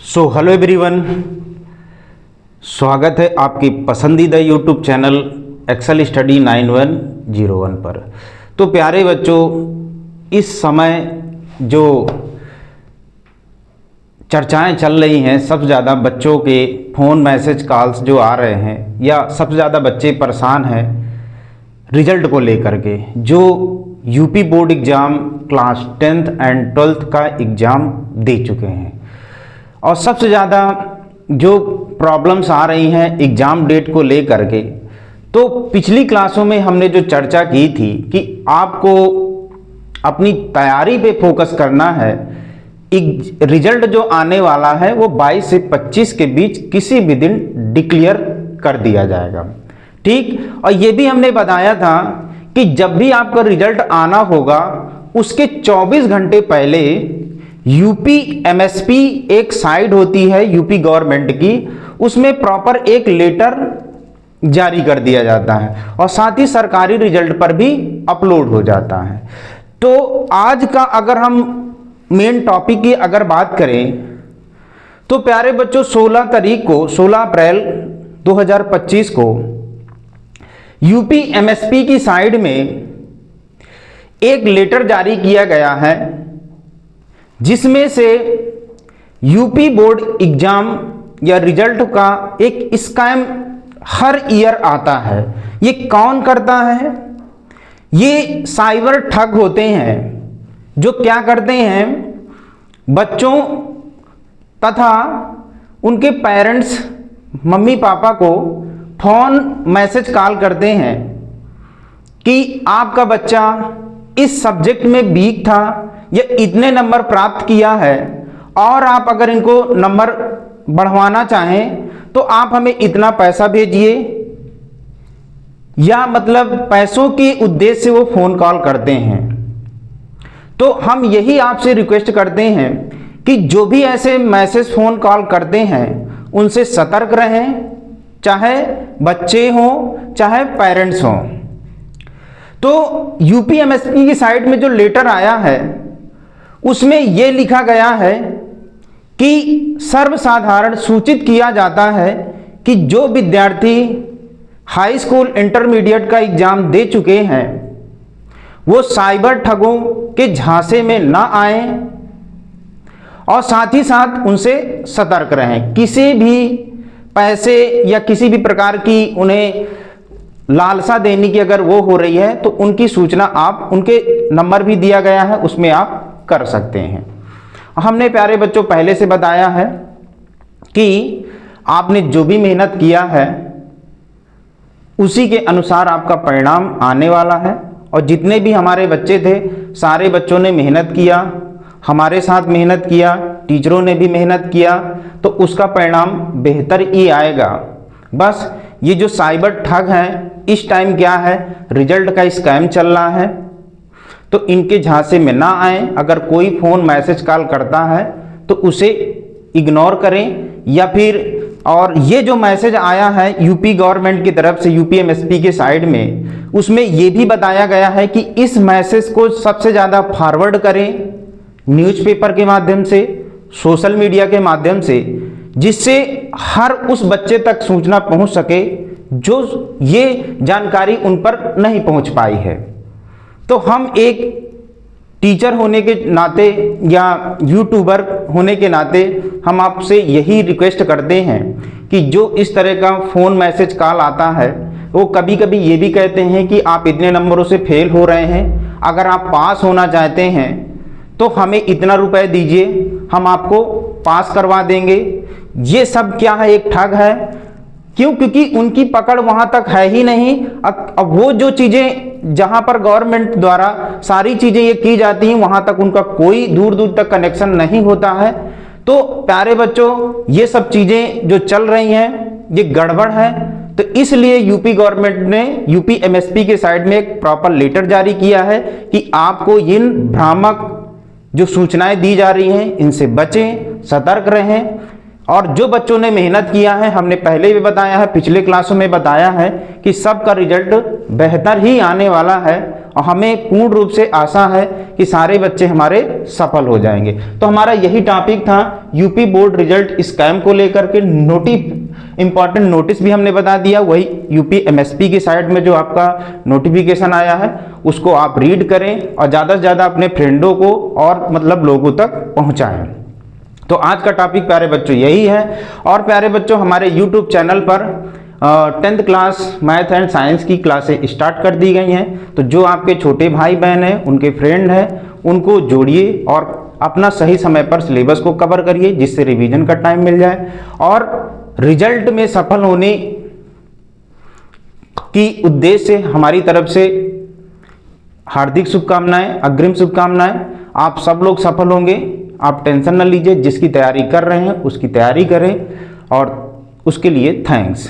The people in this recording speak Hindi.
हेलो एवरीवन, स्वागत है आपकी पसंदीदा यूट्यूब चैनल एक्सेल स्टडी 9101 पर। तो प्यारे बच्चों, इस समय जो चर्चाएं चल रही हैं, सबसे ज़्यादा बच्चों के फ़ोन मैसेज कॉल्स जो आ रहे हैं, या सबसे ज़्यादा बच्चे परेशान हैं रिजल्ट को लेकर के। जो UP board exam class 10th and 12th का एग्ज़ाम दे चुके हैं, और सबसे ज़्यादा जो प्रॉब्लम्स आ रही हैं एग्ज़ाम डेट को लेकर के। तो पिछली क्लासों में हमने जो चर्चा की थी कि आपको अपनी तैयारी पे फोकस करना है। रिजल्ट जो आने वाला है वो 22 से 25 के बीच किसी भी दिन डिक्लेयर कर दिया जाएगा, ठीक। और ये भी हमने बताया था कि जब भी आपका रिजल्ट आना होगा उसके 24 घंटे पहले यूपी एमएसपी एक साइट होती है यूपी गवर्नमेंट की, उसमें प्रॉपर एक लेटर जारी कर दिया जाता है और साथ ही सरकारी रिजल्ट पर भी अपलोड हो जाता है। तो आज का अगर हम मेन टॉपिक की अगर बात करें तो प्यारे बच्चों, 16 अप्रैल 2025 को यूपी एमएसपी की साइट में एक लेटर जारी किया गया है, जिसमें से यूपी बोर्ड एग्जाम या रिजल्ट का एक स्कैम हर ईयर आता है। ये कौन करता है? ये साइबर ठग होते हैं जो क्या करते हैं, बच्चों तथा उनके पेरेंट्स मम्मी पापा को फोन मैसेज कॉल करते हैं कि आपका बच्चा इस सब्जेक्ट में वीक था या इतने नंबर प्राप्त किया है, और आप अगर इनको नंबर बढ़वाना चाहें तो आप हमें इतना पैसा भेजिए, या मतलब पैसों के उद्देश्य से वो फ़ोन कॉल करते हैं। तो हम यही आपसे रिक्वेस्ट करते हैं कि जो भी ऐसे मैसेज फ़ोन कॉल करते हैं उनसे सतर्क रहें, चाहे बच्चे हों चाहे पेरेंट्स हों। तो यूपी एमएसपी की साइट में जो लेटर आया है उसमें यह लिखा गया है कि सर्वसाधारण सूचित किया जाता है कि जो विद्यार्थी हाई स्कूल इंटरमीडिएट का एग्जाम दे चुके हैं वो साइबर ठगों के झांसे में ना आए, और साथ ही साथ उनसे सतर्क रहें। किसी भी पैसे या किसी भी प्रकार की उन्हें लालसा देने की अगर वो हो रही है तो उनकी सूचना आप, उनके नंबर भी दिया गया है, उसमें आप कर सकते हैं। हमने प्यारे बच्चों पहले से बताया है कि आपने जो भी मेहनत किया है उसी के अनुसार आपका परिणाम आने वाला है। और जितने भी हमारे बच्चे थे, सारे बच्चों ने मेहनत किया, हमारे साथ मेहनत किया, टीचरों ने भी मेहनत किया, तो उसका परिणाम बेहतर ही आएगा। बस ये जो साइबर ठग हैं, इस टाइम क्या है, रिजल्ट का स्कैम चल रहा है, तो इनके झांसे में ना आए। अगर कोई फ़ोन मैसेज कॉल करता है तो उसे इग्नोर करें, या फिर और ये जो मैसेज आया है यूपी गवर्नमेंट की तरफ से यूपी एमएसपी के साइड में, उसमें ये भी बताया गया है कि इस मैसेज को सबसे ज़्यादा फॉरवर्ड करें न्यूज़पेपर के माध्यम से, सोशल मीडिया के माध्यम से, जिससे हर उस बच्चे तक सूचना पहुंच सके जो ये जानकारी उन पर नहीं पहुंच पाई है। तो हम एक टीचर होने के नाते या यूट्यूबर होने के नाते हम आपसे यही रिक्वेस्ट करते हैं कि जो इस तरह का फ़ोन मैसेज कॉल आता है, वो कभी कभी ये भी कहते हैं कि आप इतने नंबरों से फेल हो रहे हैं, अगर आप पास होना चाहते हैं तो हमें इतना रुपए दीजिए, हम आपको पास करवा देंगे। ये सब क्या है, एक ठग है। क्यों? क्योंकि उनकी पकड़ वहां तक है ही नहीं। अब वो जो चीजें जहां पर गवर्नमेंट द्वारा सारी चीजें ये की जाती हैं, वहां तक उनका कोई दूर दूर तक कनेक्शन नहीं होता है। तो प्यारे बच्चों, ये सब चीजें जो चल रही हैं ये गड़बड़ है। तो इसलिए यूपी गवर्नमेंट ने यूपी एमएसपी के साइड में एक प्रॉपर लेटर जारी किया है कि आपको इन भ्रामक जो सूचनाएं दी जा रही हैं इनसे बचें, सतर्क रहें। और जो बच्चों ने मेहनत किया है, हमने पहले भी बताया है, पिछले क्लासों में बताया है कि सबका रिजल्ट बेहतर ही आने वाला है, और हमें पूर्ण रूप से आशा है कि सारे बच्चे हमारे सफल हो जाएंगे। तो हमारा यही टॉपिक था यूपी बोर्ड रिजल्ट स्कैम को लेकर के। इंपॉर्टेंट नोटिस भी हमने बता दिया, वही यूपी एमएसपी की साइट में जो आपका नोटिफिकेशन आया है उसको आप रीड करें और ज़्यादा से ज़्यादा अपने फ्रेंडों को और मतलब लोगों तक पहुँचाएँ। तो आज का टॉपिक प्यारे बच्चों यही है। और प्यारे बच्चों हमारे यूट्यूब चैनल पर 10th class math and science की क्लासें स्टार्ट कर दी गई हैं। तो जो आपके छोटे भाई बहन हैं, उनके फ्रेंड हैं, उनको जोड़िए और अपना सही समय पर सिलेबस को कवर करिए, जिससे रिवीजन का टाइम मिल जाए और रिजल्ट में सफल होने की उद्देश्य से हमारी तरफ से हार्दिक शुभकामनाएं, अग्रिम शुभकामनाएं। आप सब लोग सफल होंगे, आप टेंशन न लीजिए। जिसकी तैयारी कर रहे हैं उसकी तैयारी करें और उसके लिए थैंक्स।